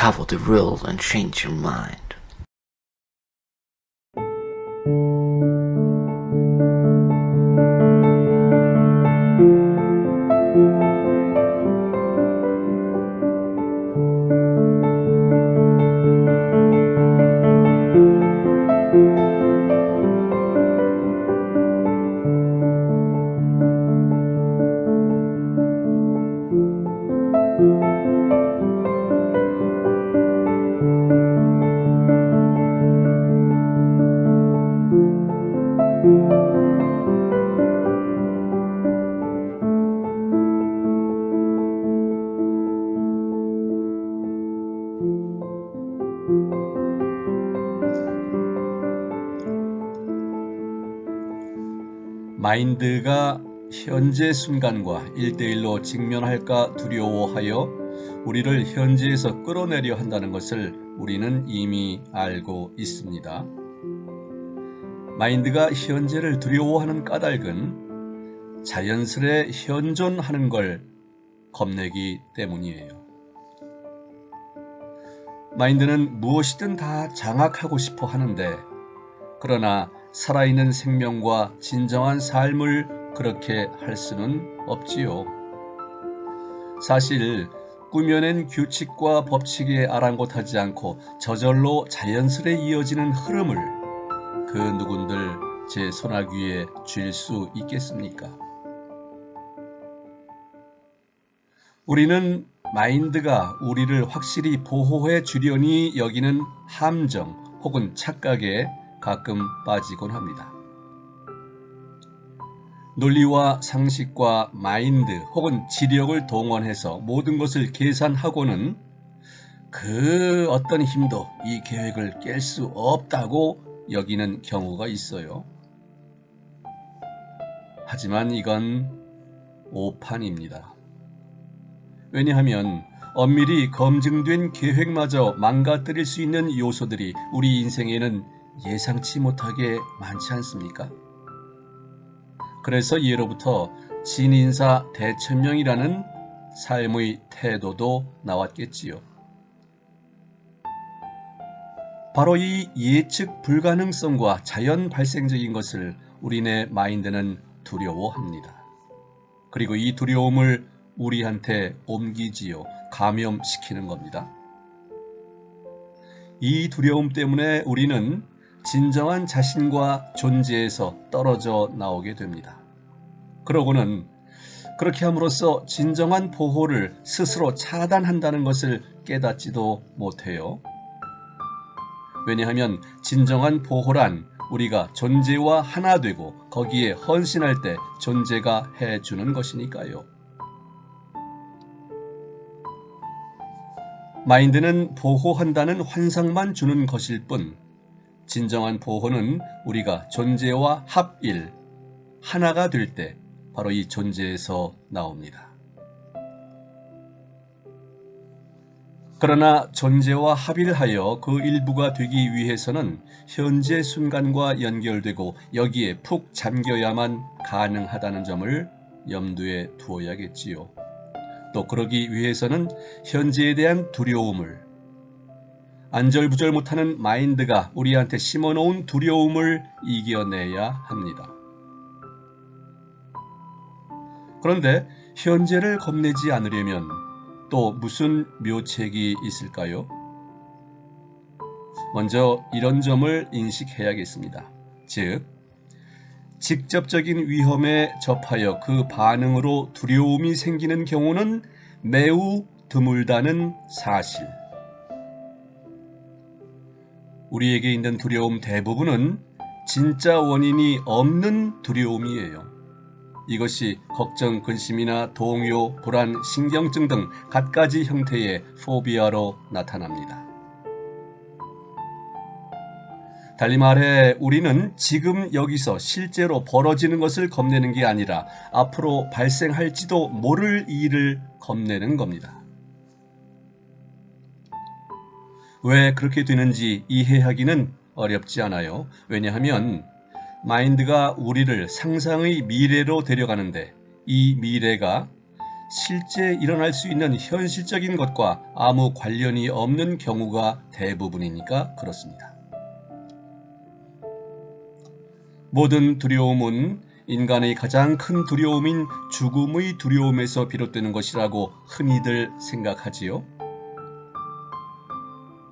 uncover the real and change your mind. 마인드가 현재 순간과 1대1로 직면할까 두려워하여 우리를 현재에서 끌어내려 한다는 것을 우리는 이미 알고 있습니다. 마인드가 현재를 두려워하는 까닭은 자연스레 현존하는 걸 겁내기 때문이에요. 마인드는 무엇이든 다 장악하고 싶어 하는데, 그러나 살아있는 생명과 진정한 삶을 그렇게 할 수는 없지요. 사실 꾸며낸 규칙과 법칙에 아랑곳하지 않고 저절로 자연스레 이어지는 흐름을 그 누군들 제 손아귀에 쥘 수 있겠습니까? 우리는 마인드가 우리를 확실히 보호해 주려니 여기는 함정 혹은 착각에 가끔 빠지곤 합니다. 논리와 상식과 마인드 혹은 지력을 동원해서 모든 것을 계산하고는 그 어떤 힘도 이 계획을 깰 수 없다고 여기는 경우가 있어요. 하지만 이건 오판입니다. 왜냐하면 엄밀히 검증된 계획마저 망가뜨릴 수 있는 요소들이 우리 인생에는 예상치 못하게 많지 않습니까? 그래서 예로부터 진인사 대천명이라는 삶의 태도도 나왔겠지요. 바로 이 예측 불가능성과 자연 발생적인 것을 우리네 마인드는 두려워합니다. 그리고 이 두려움을 우리한테 옮기지요. 감염시키는 겁니다. 이 두려움 때문에 우리는 진정한 자신과 존재에서 떨어져 나오게 됩니다. 그러고는 그렇게 함으로써 진정한 보호를 스스로 차단한다는 것을 깨닫지도 못해요. 왜냐하면 진정한 보호란 우리가 존재와 하나 되고 거기에 헌신할 때 존재가 해주는 것이니까요. 마인드는 보호한다는 환상만 주는 것일 뿐, 진정한 보호는 우리가 존재와 합일, 하나가 될 때 바로 이 존재에서 나옵니다. 그러나 존재와 합일하여 그 일부가 되기 위해서는 현재 순간과 연결되고 여기에 푹 잠겨야만 가능하다는 점을 염두에 두어야겠지요. 또 그러기 위해서는 현재에 대한 두려움을, 안절부절 못하는 마인드가 우리한테 심어놓은 두려움을 이겨내야 합니다. 그런데 현재를 겁내지 않으려면 또 무슨 묘책이 있을까요? 먼저 이런 점을 인식해야겠습니다. 즉, 직접적인 위험에 접하여 그 반응으로 두려움이 생기는 경우는 매우 드물다는 사실. 우리에게 있는 두려움 대부분은 진짜 원인이 없는 두려움이에요. 이것이 걱정, 근심이나 동요, 불안, 신경증 등 갖가지 형태의 포비아로 나타납니다. 달리 말해 우리는 지금 여기서 실제로 벌어지는 것을 겁내는 게 아니라 앞으로 발생할지도 모를 일을 겁내는 겁니다. 왜 그렇게 되는지 이해하기는 어렵지 않아요. 왜냐하면 마인드가 우리를 상상의 미래로 데려가는데 이 미래가 실제 일어날 수 있는 현실적인 것과 아무 관련이 없는 경우가 대부분이니까 그렇습니다. 모든 두려움은 인간의 가장 큰 두려움인 죽음의 두려움에서 비롯되는 것이라고 흔히들 생각하지요.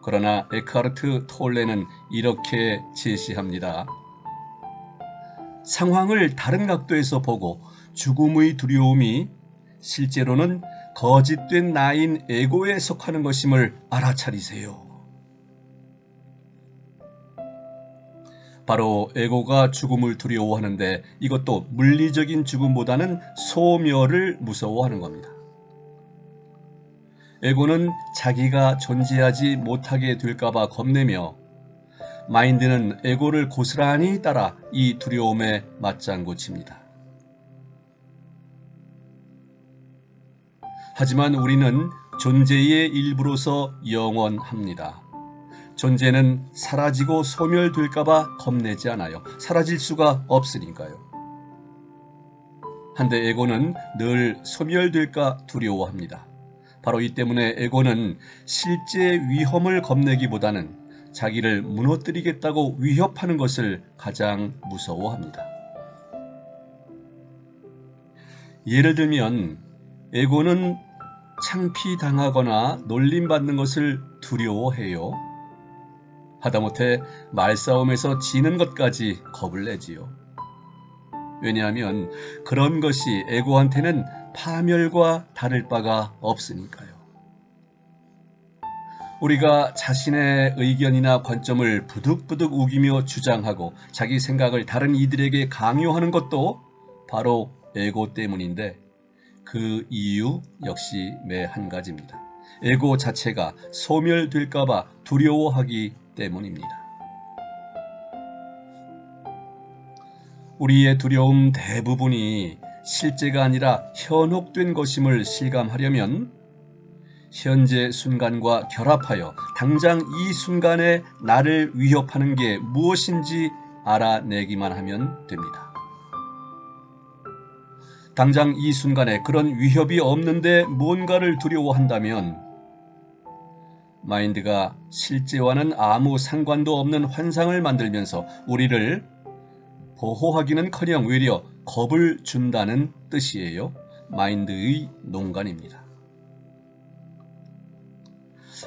그러나 에크하르트 톨레는 이렇게 제시합니다. 상황을 다른 각도에서 보고 죽음의 두려움이 실제로는 거짓된 나인 에고에 속하는 것임을 알아차리세요. 바로 에고가 죽음을 두려워하는데 이것도 물리적인 죽음보다는 소멸을 무서워하는 겁니다. 에고는 자기가 존재하지 못하게 될까봐 겁내며 마인드는 에고를 고스란히 따라 이 두려움에 맞장구 칩니다. 하지만 우리는 존재의 일부로서 영원합니다. 존재는 사라지고 소멸될까봐 겁내지 않아요. 사라질 수가 없으니까요. 한데 에고는 늘 소멸될까 두려워합니다. 바로 이 때문에 에고는 실제 위험을 겁내기보다는 자기를 무너뜨리겠다고 위협하는 것을 가장 무서워합니다. 예를 들면 에고는 창피당하거나 놀림받는 것을 두려워해요. 하다못해 말싸움에서 지는 것까지 겁을 내지요. 왜냐하면 그런 것이 에고한테는 파멸과 다를 바가 없으니까요. 우리가 자신의 의견이나 관점을 부득부득 우기며 주장하고 자기 생각을 다른 이들에게 강요하는 것도 바로 에고 때문인데 그 이유 역시 매 한 가지입니다. 에고 자체가 소멸될까봐 두려워하기 때문입니다. 우리의 두려움 대부분이 실제가 아니라 현혹된 것임을 실감하려면 현재 순간과 결합하여 당장 이 순간에 나를 위협하는 게 무엇인지 알아내기만 하면 됩니다. 당장 이 순간에 그런 위협이 없는데 뭔가를 두려워한다면 마인드가 실제와는 아무 상관도 없는 환상을 만들면서 우리를 보호하기는커녕 오히려 겁을 준다는 뜻이에요. 마인드의 농간입니다.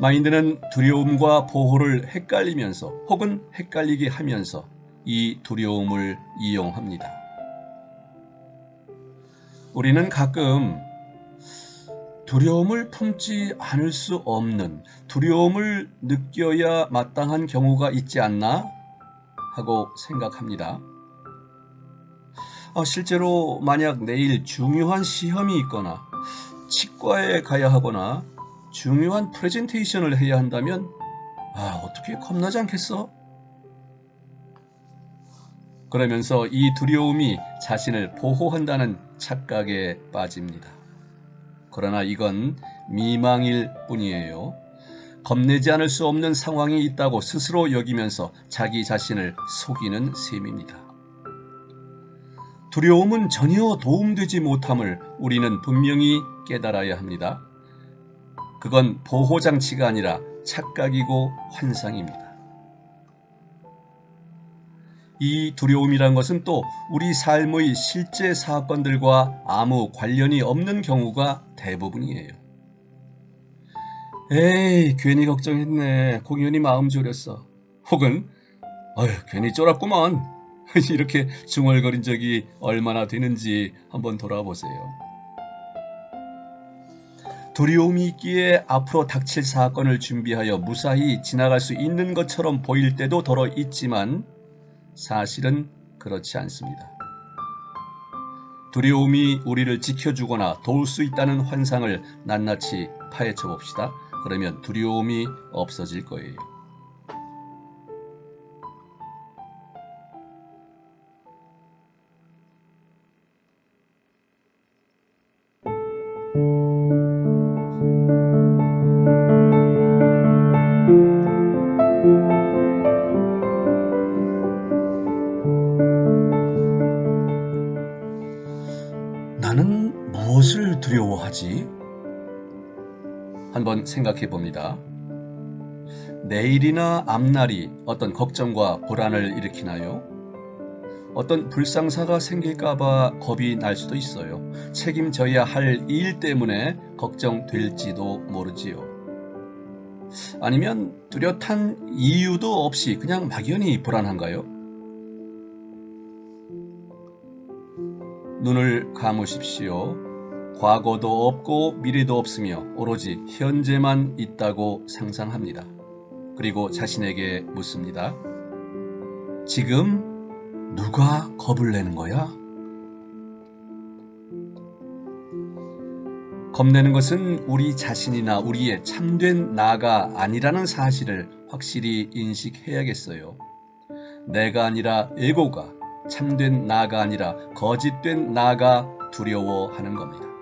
마인드는 두려움과 보호를 헷갈리면서 혹은 헷갈리게 하면서 이 두려움을 이용합니다. 우리는 가끔 두려움을 품지 않을 수 없는, 두려움을 느껴야 마땅한 경우가 있지 않나 하고 생각합니다. 실제로 만약 내일 중요한 시험이 있거나 치과에 가야 하거나 중요한 프레젠테이션을 해야 한다면 어떻게 겁나지 않겠어? 그러면서 이 두려움이 자신을 보호한다는 착각에 빠집니다. 그러나 이건 미망일 뿐이에요. 겁내지 않을 수 없는 상황이 있다고 스스로 여기면서 자기 자신을 속이는 셈입니다. 두려움은 전혀 도움되지 못함을 우리는 분명히 깨달아야 합니다. 그건 보호장치가 아니라 착각이고 환상입니다. 이 두려움이란 것은 또 우리 삶의 실제 사건들과 아무 관련이 없는 경우가 대부분이에요. 에이, 괜히 걱정했네. 공연이 마음 졸였어. 혹은 괜히 쫄았구만. 이렇게 중얼거린 적이 얼마나 되는지 한번 돌아보세요. 두려움이 있기에 앞으로 닥칠 사건을 준비하여 무사히 지나갈 수 있는 것처럼 보일 때도 더러 있지만 사실은 그렇지 않습니다. 두려움이 우리를 지켜주거나 도울 수 있다는 환상을 낱낱이 파헤쳐 봅시다. 그러면 두려움이 없어질 거예요. 나는 무엇을 두려워하지? 한번 생각해 봅니다. 내일이나 앞날이 어떤 걱정과 불안을 일으키나요? 어떤 불상사가 생길까봐 겁이 날 수도 있어요. 책임져야 할 일 때문에 걱정될지도 모르지요. 아니면 뚜렷한 이유도 없이 그냥 막연히 불안한가요? 눈을 감으십시오. 과거도 없고 미래도 없으며 오로지 현재만 있다고 상상합니다. 그리고 자신에게 묻습니다. 지금 누가 겁을 내는 거야? 겁내는 것은 우리 자신이나 우리의 참된 나가 아니라는 사실을 확실히 인식해야겠어요. 내가 아니라 에고가, 참된 나가 아니라 거짓된 나가 두려워하는 겁니다.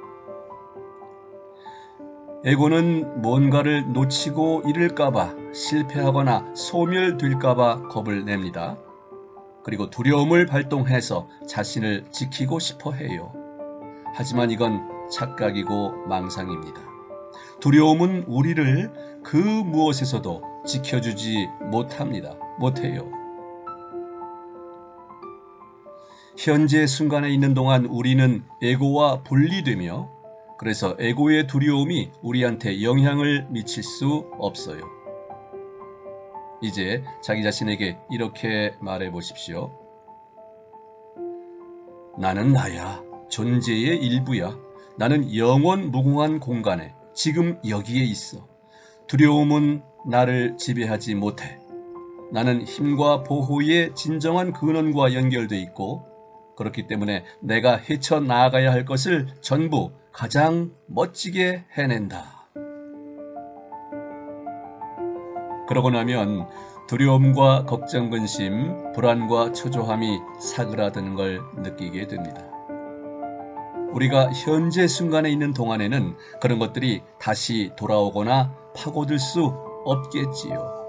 에고는 뭔가를 놓치고 잃을까봐, 실패하거나 소멸될까봐 겁을 냅니다. 그리고 두려움을 발동해서 자신을 지키고 싶어 해요. 하지만 이건 착각이고 망상입니다. 두려움은 우리를 그 무엇에서도 지켜주지 못해요. 현재 순간에 있는 동안 우리는 에고와 분리되며 그래서 에고의 두려움이 우리한테 영향을 미칠 수 없어요. 이제 자기 자신에게 이렇게 말해 보십시오. 나는 나야. 존재의 일부야. 나는 영원 무궁한 공간에 지금 여기에 있어. 두려움은 나를 지배하지 못해. 나는 힘과 보호의 진정한 근원과 연결돼 있고 그렇기 때문에 내가 헤쳐나가야 할 것을 전부 가장 멋지게 해낸다. 그러고 나면 두려움과 걱정, 근심, 불안과 초조함이 사그라드는 걸 느끼게 됩니다. 우리가 현재 순간에 있는 동안에는 그런 것들이 다시 돌아오거나 파고들 수 없겠지요.